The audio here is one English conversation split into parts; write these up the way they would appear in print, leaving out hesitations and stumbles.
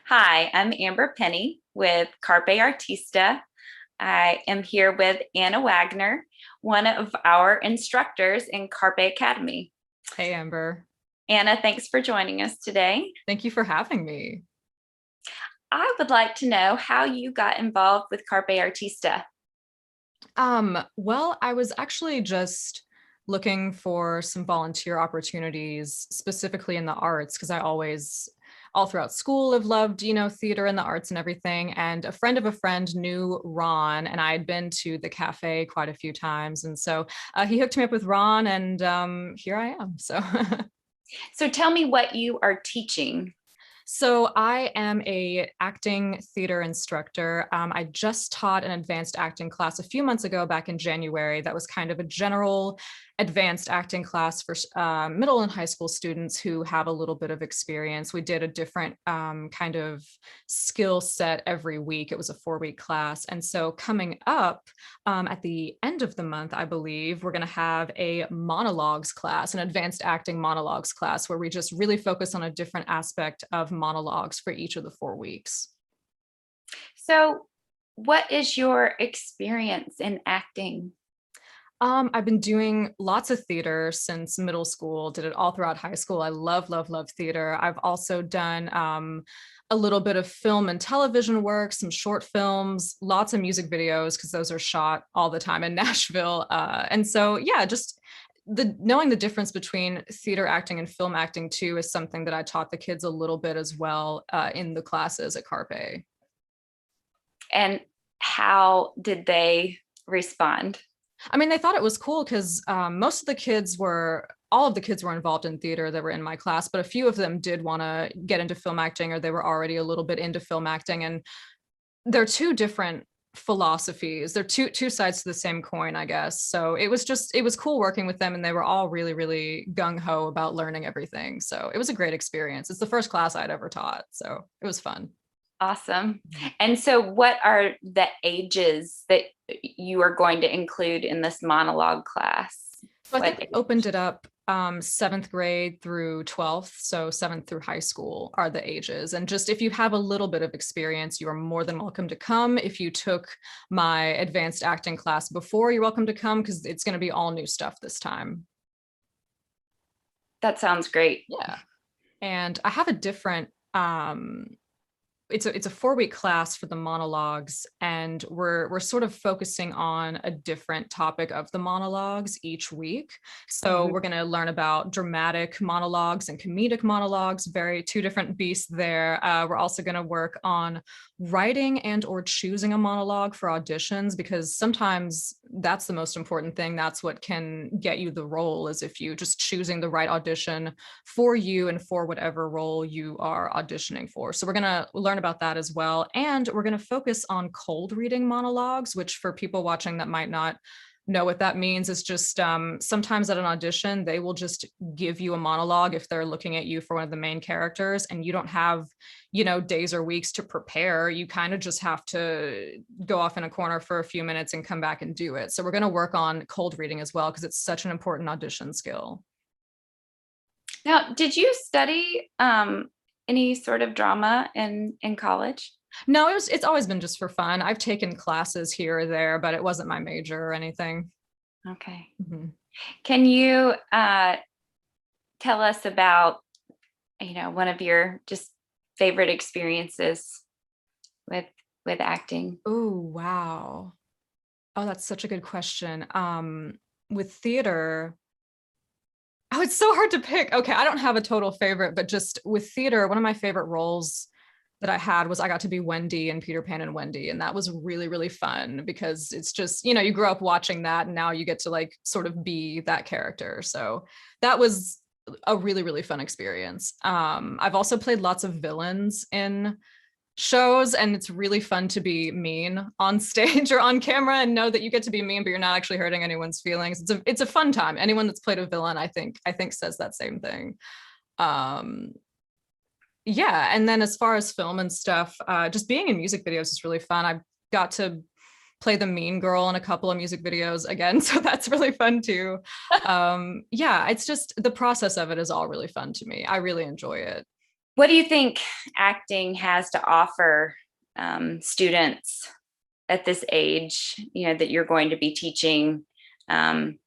Hi, I'm Amber Penney with Carpe Artista. I am here with Anna Waggoner, one of our instructors in Carpe Academy. Hey, Amber. Anna, thanks for joining us today. Thank you for having me. I would like to know how you got involved with Carpe Artista. Well, I was actually just looking for some volunteer opportunities, specifically in the arts, because I always, all throughout school, have loved, theater and the arts and everything. And a friend of a friend knew Ron, and I had been to the cafe quite a few times. And so he hooked me up with Ron, and here I am. So So tell me what you are teaching. So I am a acting theater instructor. I just taught an advanced acting class a few months ago, back in January. That was kind of a general advanced acting class for middle and high school students who have a little bit of experience. We did a different kind of skill set every week. It was a 4-week class. And so coming up at the end of the month, I believe, we're going to have a monologues class, an advanced acting monologues class, where we just really focus on a different aspect of monologues for each of the 4 weeks. So, what is your experience in acting? I've been doing lots of theater since middle school, did it all throughout high school. I love, love, love theater. I've also done a little bit of film and television work, some short films, lots of music videos, because those are shot all the time in Nashville. And so, yeah, just knowing the difference between theater acting and film acting too is something that I taught the kids a little bit as well in the classes at Carpe. And how did they respond? I mean, they thought it was cool because most of the kids were, all of the kids were involved in theater that were in my class, but a few of them did want to get into film acting, or they were already a little bit into film acting. And they're two different philosophies. They're two sides to the same coin, I guess. So it was cool working with them, and they were all really, really gung-ho about learning everything. So it was a great experience. It's the first class I'd ever taught, so it was fun. Awesome. And so, what are the ages that you are going to include in this monologue class? So I think What we opened age? it up 7th grade through 12th. So 7th through high school are the ages. And just if you have a little bit of experience, you are more than welcome to come. If you took my advanced acting class before, you're welcome to come, because it's going to be all new stuff this time. That sounds great. Yeah. And I have a different it's a 4-week class for the monologues, and we're sort of focusing on a different topic of the monologues each week. So Mhm. we're going to learn about dramatic monologues and comedic monologues, very two different beasts there. We're also going to work on writing and or choosing a monologue for auditions, because sometimes that's the most important thing. That's what can get you the role, is if you just choosing the right audition for you and for whatever role you are auditioning for. So we're going to learn about that as well. And we're going to focus on cold reading monologues, which for people watching that might not know what that means, is just sometimes at an audition, they will just give you a monologue if they're looking at you for one of the main characters, and you don't have, days or weeks to prepare. You kind of just have to go off in a corner for a few minutes and come back and do it. So we're going to work on cold reading as well, because it's such an important audition skill. Now, did you study any sort of drama in college? No, it's always been just for fun. I've taken classes here or there, but it wasn't my major or anything. Okay. Mhm. Can you tell us about, one of your just favorite experiences with with acting? Oh, wow. Oh, that's such a good question. With theater, oh, it's so hard to pick. Okay, I don't have a total favorite, but just with theater, one of my favorite roles that I had was I got to be Wendy in Peter Pan and Wendy. And that was really, really fun, because it's just, you grew up watching that, and now you get to like sort of be that character. So that was a really, really fun experience. I've also played lots of villains in shows, and it's really fun to be mean on stage or on camera and know that you get to be mean, but you're not actually hurting anyone's feelings. It's a fun time. Anyone that's played a villain, I think says that same thing. Um, yeah, and then as far as film and stuff, just being in music videos is really fun. I got to play the mean girl in a couple of music videos again, so that's really fun too. Yeah, it's just the process of it is all really fun to me. I really enjoy it. What do you think acting has to offer students at this age, that you're going to be teaching, in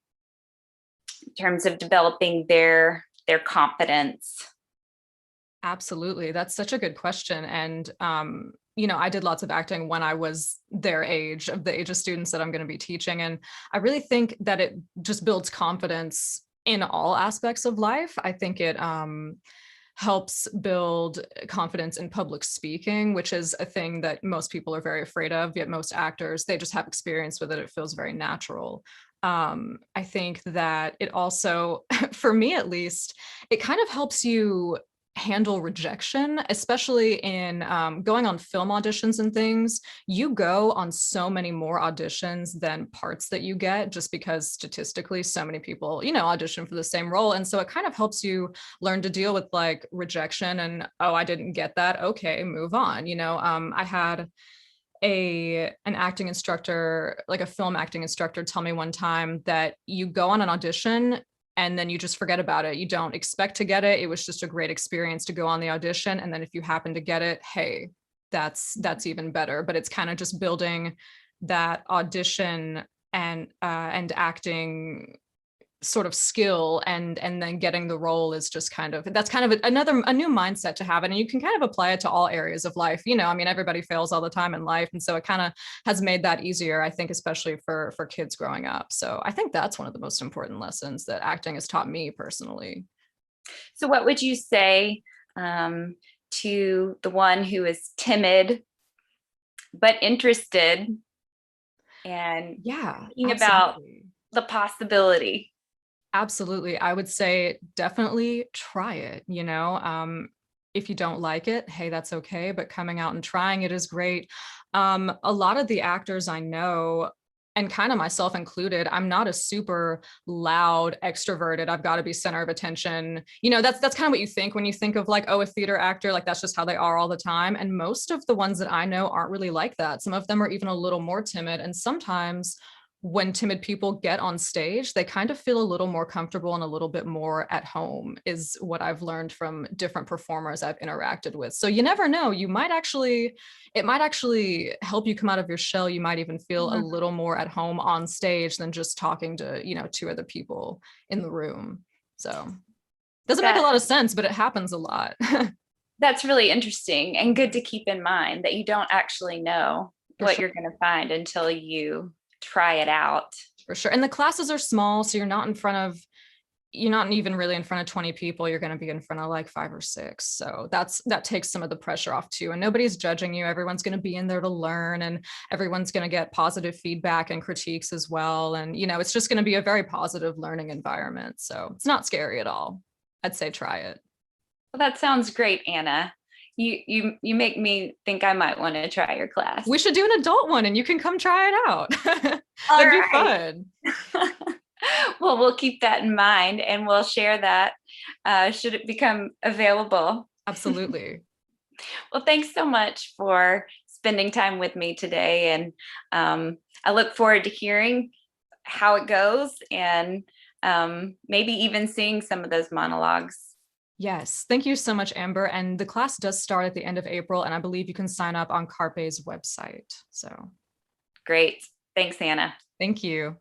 terms of developing their confidence? Absolutely. That's such a good question. And, I did lots of acting when I was their age, of the age of students that I'm going to be teaching. And I really think that it just builds confidence in all aspects of life. I think it helps build confidence in public speaking, which is a thing that most people are very afraid of, yet most actors, they just have experience with it. It feels very natural. I think that it also, for me at least, it kind of helps you handle rejection, especially in going on film auditions and things. You go on so many more auditions than parts that you get, just because statistically so many people, audition for the same role. And so it kind of helps you learn to deal with like rejection and, oh, I didn't get that. Okay, move on. I had an acting instructor, like a film acting instructor, tell me one time that you go on an audition and then you just forget about it. You don't expect to get it. It was just a great experience to go on the audition. And then if you happen to get it, hey, that's even better. But it's kind of just building that audition and acting sort of skill, and then getting the role is just that's kind of a new mindset to have. And you can kind of apply it to all areas of life. Everybody fails all the time in life. And so it kind of has made that easier, I think, especially for kids growing up. So I think that's one of the most important lessons that acting has taught me personally. So what would you say to the one who is timid but interested and thinking about the possibility? Absolutely. I would say definitely try it. If you don't like it, hey, that's okay. But coming out and trying it is great. A lot of the actors I know, and kind of myself included, I'm not a super loud extroverted, I've got to be center of attention. That's kind of what you think when you think of like, oh, a theater actor, like that's just how they are all the time. And most of the ones that I know aren't really like that. Some of them are even a little more timid. And sometimes when timid people get on stage, they kind of feel a little more comfortable and a little bit more at home, is what I've learned from different performers I've interacted with. So you never know, it might actually help you come out of your shell. You might even feel a little more at home on stage than just talking to, two other people in the room. So doesn't make a lot of sense, but it happens a lot. That's really interesting and good to keep in mind, that you don't actually know what you're going to find until you try it out. For sure. And the classes are small, so you're not even really in front of 20 people. You're going to be in front of like 5 or 6. So that takes some of the pressure off too. And nobody's judging you. Everyone's going to be in there to learn, and everyone's going to get positive feedback and critiques as well. And, it's just going to be a very positive learning environment. So it's not scary at all. I'd say try it. Well, that sounds great, Anna. You make me think I might want to try your class. We should do an adult one and you can come try it out. That'd be fun. Well, we'll keep that in mind and we'll share that should it become available. Absolutely. Well, thanks so much for spending time with me today. And I look forward to hearing how it goes, and maybe even seeing some of those monologues. Yes. Thank you so much, Amber. And the class does start at the end of April, and I believe you can sign up on CARP's website. So great. Thanks, Anna. Thank you.